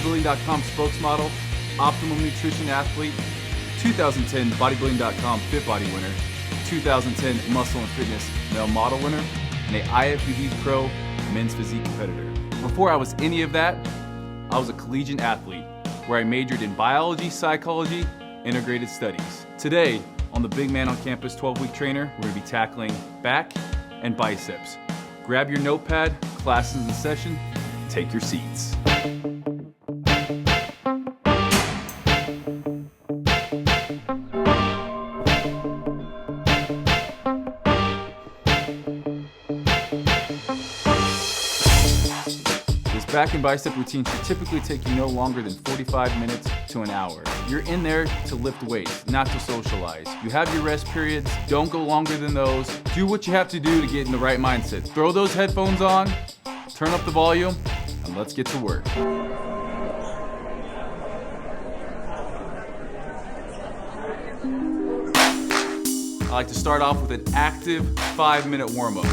Bodybuilding.com spokesmodel, Optimum Nutrition athlete, 2010 Bodybuilding.com Fit Body winner, 2010 Muscle and Fitness Male Model winner, and a IFBB Pro Men's Physique competitor. Before I was any of that, I was a collegiate athlete where I majored in biology, psychology, integrated studies. Today, on the Big Man on Campus 12-week trainer, we're gonna be tackling back and biceps. Grab your notepad, class is in session, take your seats. Back and bicep routine should typically take you no longer than 45 minutes to an hour. You're in there to lift weights, not to socialize. You have your rest periods, don't go longer than those. Do what you have to do to get in the right mindset. Throw those headphones on, turn up the volume, and let's get to work. I like to start off with an active 5-minute warm-up.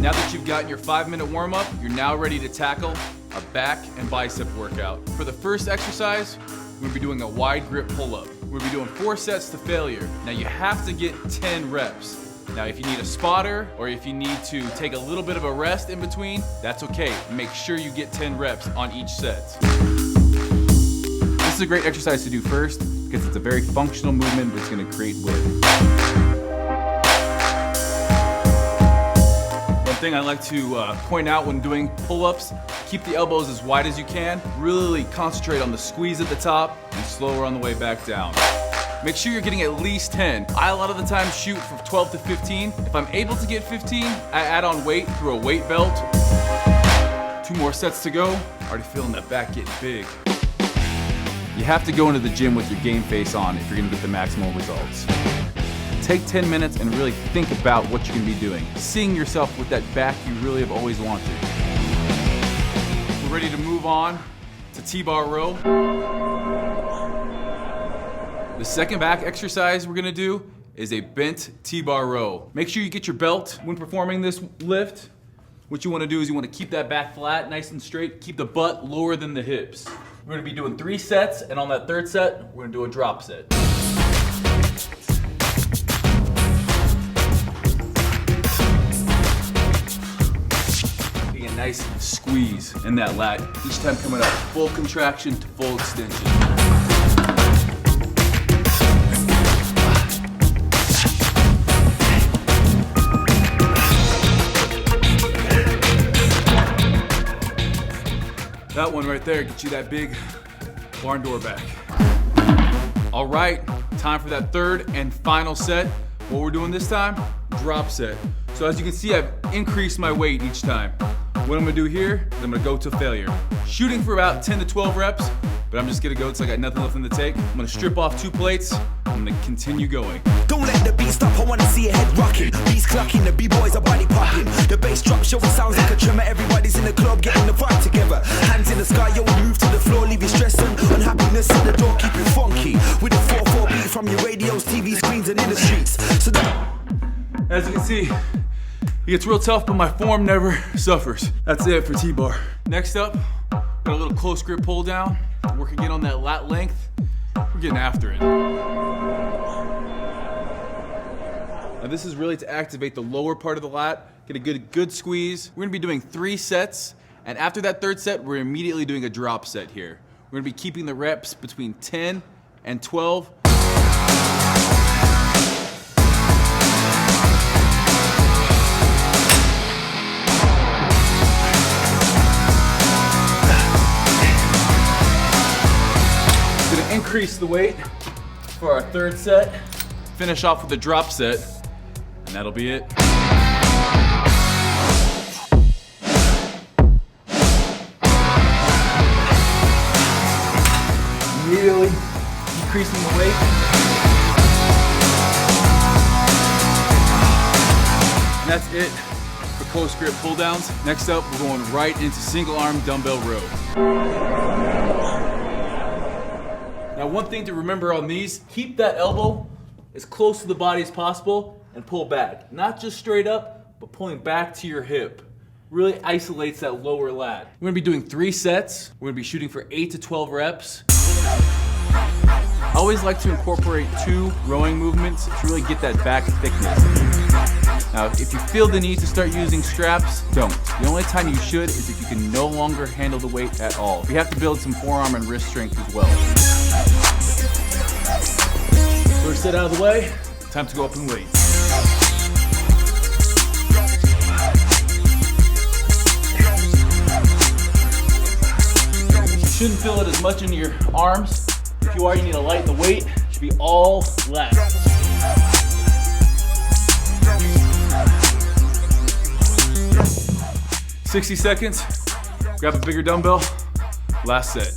Now that you've gotten your 5-minute warm-up, you're now ready to tackle a back and bicep workout. For the first exercise, we're gonna be doing a wide grip pull-up. We're gonna be doing 4 sets to failure. Now you have to get 10 reps. Now if you need a spotter or if you need to take a little bit of a rest in between, that's okay. Make sure you get 10 reps on each set. This is a great exercise to do first because it's a very functional movement that's gonna create width. Thing I like to point out when doing pull-ups, keep the elbows as wide as you can. Really concentrate on the squeeze at the top and slower on the way back down. Make sure you're getting at least 10. I a lot of the time shoot from 12 to 15. If I'm able to get 15, I add on weight through a weight belt. 2 more sets to go. Already feeling that back getting big. You have to go into the gym with your game face on if you're gonna get the maximal results. Take 10 minutes and really think about what you're gonna be doing. Seeing yourself with that back you really have always wanted. We're ready to move on to T-bar row. The second back exercise we're gonna do is a bent T-bar row. Make sure you get your belt when performing this lift. What you wanna do is you wanna keep that back flat, nice and straight, keep the butt lower than the hips. We're gonna be doing 3 sets, and on that 3rd set, we're gonna do a drop set. Nice squeeze in that lat. Each time coming up, full contraction to full extension. That one right there gets you that big barn door back. All right, time for that 3rd and final set. What we're doing this time, drop set. So as you can see, I've increased my weight each time. What I'm gonna do here is I'm gonna go to failure. Shooting for about 10 to 12 reps, but I'm just gonna go until I got nothing left in the tank. I'm gonna strip off 2 plates. I'm gonna continue going. Don't let the beat stop, I wanna see your head rocking. Beats clucking, the b-boys are body popping. The bass drop show, it sounds like a tremor. Everybody's in the club getting the vibe together. Hands in the sky, yo, we move to the floor. Leave your stress and unhappiness at the door. Keep it funky with a 4/4 beat from your radios, TV screens, and in the streets. So as you can see, it gets real tough, but my form never suffers. That's it for T-bar. Next up, got a little close grip pull down. Work again on that lat length. We're getting after it. Now this is really to activate the lower part of the lat, get a good squeeze. We're gonna be doing 3 sets, and after that 3rd set, we're immediately doing a drop set here. We're gonna be keeping the reps between 10 and 12. Increase the weight for our 3rd set. Finish off with a drop set, and that'll be it. Immediately decreasing the weight. And that's it for close grip pull downs. Next up, we're going right into single arm dumbbell row. Now, one thing to remember on these, keep that elbow as close to the body as possible and pull back. Not just straight up, but pulling back to your hip. really isolates that lower lat. We're gonna be doing 3 sets. We're gonna be shooting for 8 to 12 reps. I always like to incorporate 2 rowing movements to really get that back thickness. Now, if you feel the need to start using straps, don't. The only time you should is if you can no longer handle the weight at all. You have to build some forearm and wrist strength as well. First set out of the way, time to go up in weights. You shouldn't feel it as much in your arms. If you are, you need to lighten the weight. It should be all lats. "60 seconds, grab a bigger dumbbell, last set.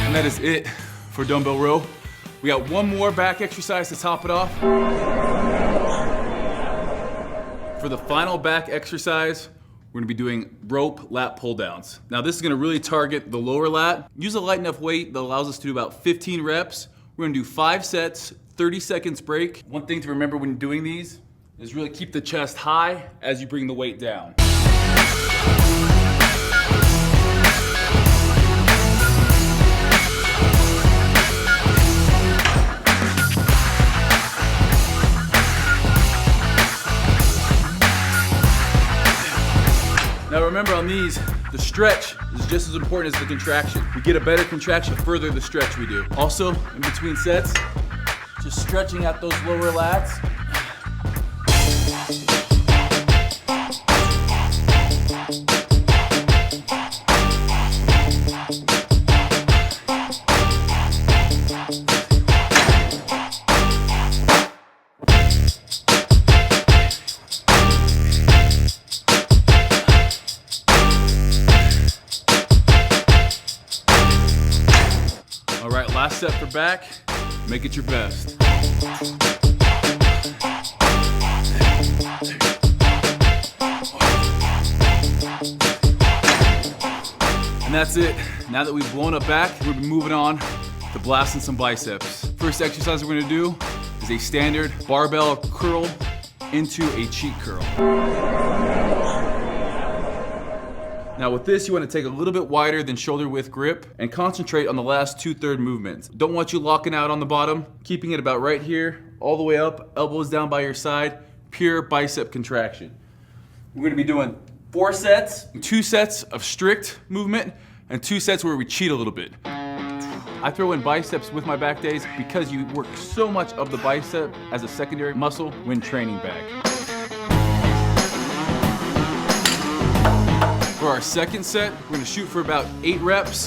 And that is it for dumbbell row. We got one more back exercise to top it off. For the final back exercise, we're gonna be doing rope lat pull downs. Now this is gonna really target the lower lat. Use a light enough weight that allows us to do about 15 reps. We're gonna do 5 sets, 30 seconds break. One thing to remember when doing these is really keep the chest high as you bring the weight down. Now remember on these, the stretch is just as important as the contraction. We get a better contraction the further the stretch we do. Also, in between sets, just stretching out those lower lats. All right, last set for back. Make it your best. And that's it. Now that we've blown up back, we'll be moving on to blasting some biceps. First exercise we're gonna do is a standard barbell curl into a cheat curl. Now with this, you want to take a little bit wider than shoulder width grip and concentrate on the last 2/3 movements. Don't want you locking out on the bottom, keeping it about right here, all the way up, elbows down by your side, pure bicep contraction. We're going to be doing 4 sets, 2 sets of strict movement, and 2 sets where we cheat a little bit. I throw in biceps with my back days because you work so much of the bicep as a secondary muscle when training back. For our second set, we're gonna shoot for about 8 reps.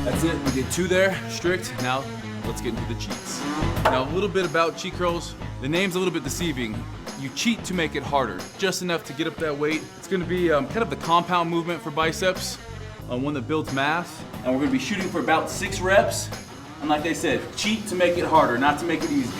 That's it, we did 2 there, strict. Now, let's get into the cheats. Now, a little bit about cheat curls. The name's a little bit deceiving. You cheat to make it harder, just enough to get up that weight. It's gonna be kind of the compound movement for biceps, one that builds mass. And we're gonna be shooting for about 6 reps. And like I said, cheat to make it harder, not to make it easier.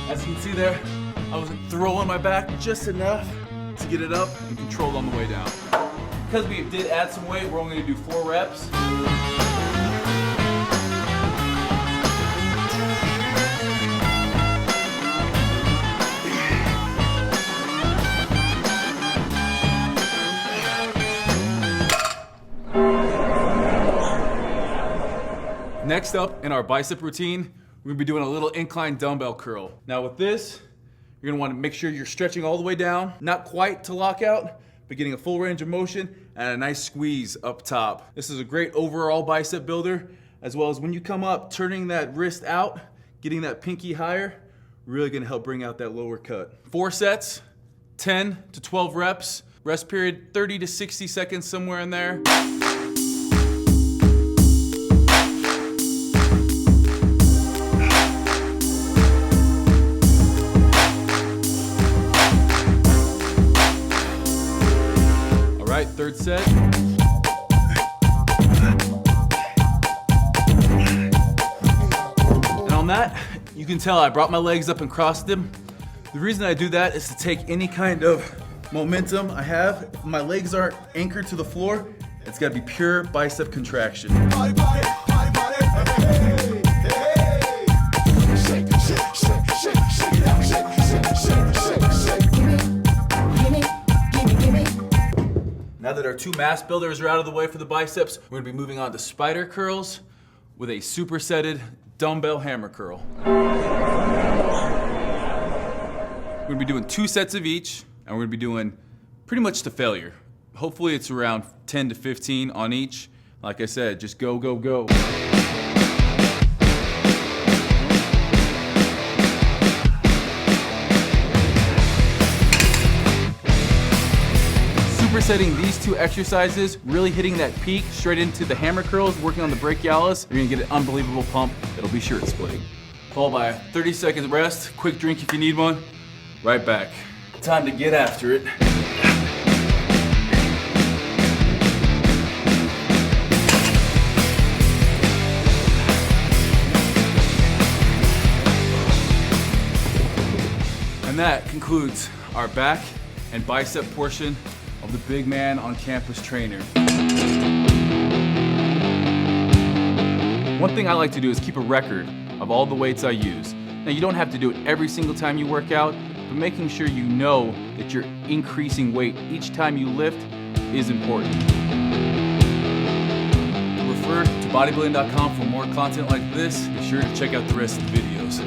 As you can see there, I was throwing my back just enough to get it up and controlled on the way down. Because we did add some weight, we're only gonna do 4 reps. Next up in our bicep routine, we're gonna be doing a little incline dumbbell curl. Now with this, you're gonna wanna make sure you're stretching all the way down, not quite to lock out, but getting a full range of motion and a nice squeeze up top. This is a great overall bicep builder, as well as when you come up, turning that wrist out, getting that pinky higher, really gonna help bring out that lower cut. 4 sets, 10 to 12 reps, rest period 30 to 60 seconds, somewhere in there. right, third set. And on that, you can tell I brought my legs up and crossed them. The reason I do that is to take any kind of momentum I have. If my legs aren't anchored to the floor, it's gotta be pure bicep contraction. Now that our two mass builders are out of the way for the biceps, we're gonna be moving on to spider curls with a supersetted dumbbell hammer curl. We're gonna be doing 2 sets of each, and we're gonna be doing pretty much to failure. Hopefully it's around 10 to 15 on each. Like I said, just go, go, go. Supersetting these 2 exercises, really hitting that peak straight into the hammer curls, working on the brachialis, you're gonna get an unbelievable pump that'll be shirt splitting. Followed by a 30-second rest, quick drink if you need one, right back. Time to get after it. And that concludes our back and bicep portion of the Big Man on Campus Trainer. One thing I like to do is keep a record of all the weights I use. Now you don't have to do it every single time you work out, but making sure you know that you're increasing weight each time you lift is important. Refer to bodybuilding.com for more content like this. Be sure to check out the rest of the videos.